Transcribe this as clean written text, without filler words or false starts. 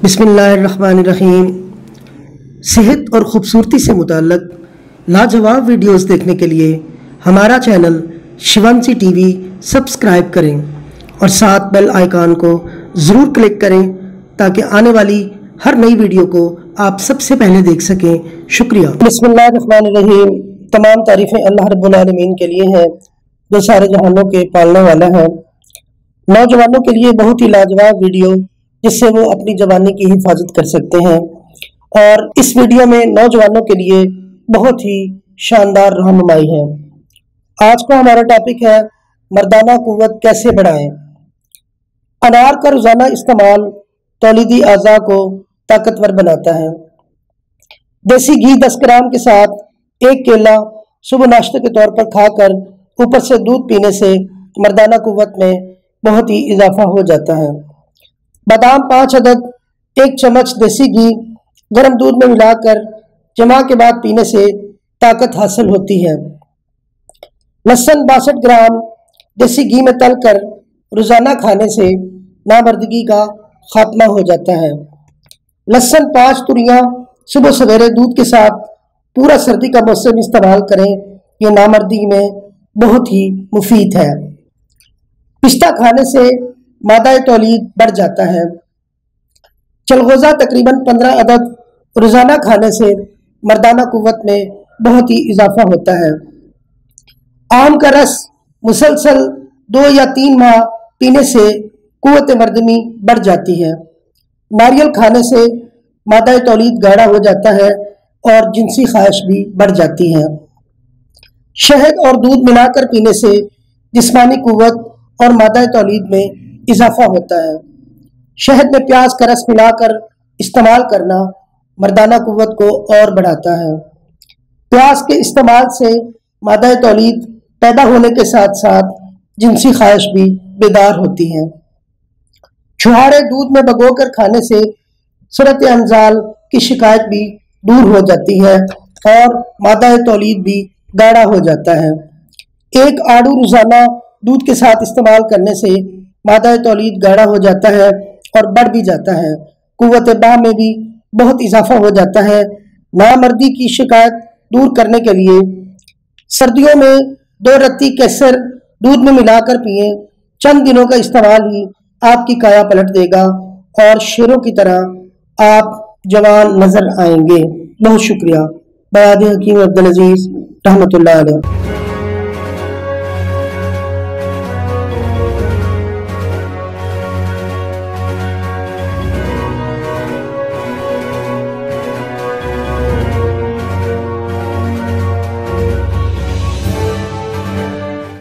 بسم اللہ الرحمن الرحیم۔ صحت اور خوبصورتی سے متعلق لاجواب ویڈیوز دیکھنے کے لیے ہمارا چینل شیوانسی ٹی وی سبسکرائب کریں اور ساتھ بیل آئیکن کو ضرور کلک کریں تاکہ آنے والی ہر نئی ویڈیو کو آپ سب سے پہلے دیکھ سکیں۔ شکریہ۔ بسم اللہ الرحمن الرحیم۔ تمام تعریفیں اللہ رب العالمین کے لیے ہیں جو سارے جہانوں کے پالنے والا ہے۔ نوجوانوں کے لیے بہت ہی لاجواب ویڈیو جس سے وہ اپنی جوانی کی حفاظت کر سکتے ہیں، اور اس ویڈیو میں نوجوانوں کے لیے بہت ہی شاندار رہنمائی ہے۔ آج کا ہمارا ٹاپک ہے مردانہ قوت کیسے بڑھائیں۔ انار کا روزانہ استعمال تولیدی اعضاء کو طاقتور بناتا ہے۔ دیسی گھی 10 گرام کے ساتھ 1 کیلا صبح ناشتے کے طور پر کھا کر اوپر سے دودھ پینے سے مردانہ قوت میں بہت ہی اضافہ ہو جاتا ہے۔ بادام 5 عدد 1 چمچ دیسی گھی گرم دودھ میں ملا کر جمع کے بعد پینے سے طاقت حاصل ہوتی ہے۔ لہسن 62 گرام دیسی گھی میں تل کر روزانہ کھانے سے نامردگی کا خاتمہ ہو جاتا ہے۔ لہسن 5 توریاں صبح سویرے دودھ کے ساتھ پورا سردی کا موسم استعمال کریں، یہ نامردگی میں بہت ہی مفید ہے۔ پستہ کھانے سے مادہ تولید بڑھ جاتا ہے۔ چلغوزہ تقریباً 15 عدد روزانہ کھانے سے مردانہ قوت میں بہت ہی اضافہ ہوتا ہے۔ آم کا رس مسلسل 2 یا 3 ماہ پینے سے قوت مردمی بڑھ جاتی ہے۔ ناریل کھانے سے مادہ تولید گاڑھا ہو جاتا ہے اور جنسی خواہش بھی بڑھ جاتی ہے۔ شہد اور دودھ ملا کر پینے سے جسمانی قوت اور مادہ تولید میں اضافہ ہوتا ہے۔ شہد میں پیاز کا رس ملا کر استعمال کرنا مردانہ قوت کو اور بڑھاتا ہے۔ پیاز کے استعمال سے مادہ تولید پیدا ہونے کے ساتھ ساتھ جنسی خواہش بھی بیدار ہوتی ہے۔ چھہارے دودھ میں بھگو کر کھانے سے صورت انزال کی شکایت بھی دور ہو جاتی ہے اور مادہ تولید بھی گاڑھا ہو جاتا ہے۔ 1 آڑو روزانہ دودھ کے ساتھ استعمال کرنے سے مادہ تولید گاڑھا ہو جاتا ہے اور بڑھ بھی جاتا ہے۔ قوت باہ میں بھی بہت اضافہ ہو جاتا ہے۔ نامردی کی شکایت دور کرنے کے لیے سردیوں میں 2 رتی کیسر دودھ میں ملا کر پئیں۔ چند دنوں کا استعمال ہی آپ کی کایا پلٹ دے گا اور شیروں کی طرح آپ جوان نظر آئیں گے۔ بہت شکریہ۔ بیاد حکیم عبدالعزیز رحمۃ اللہ علیہ۔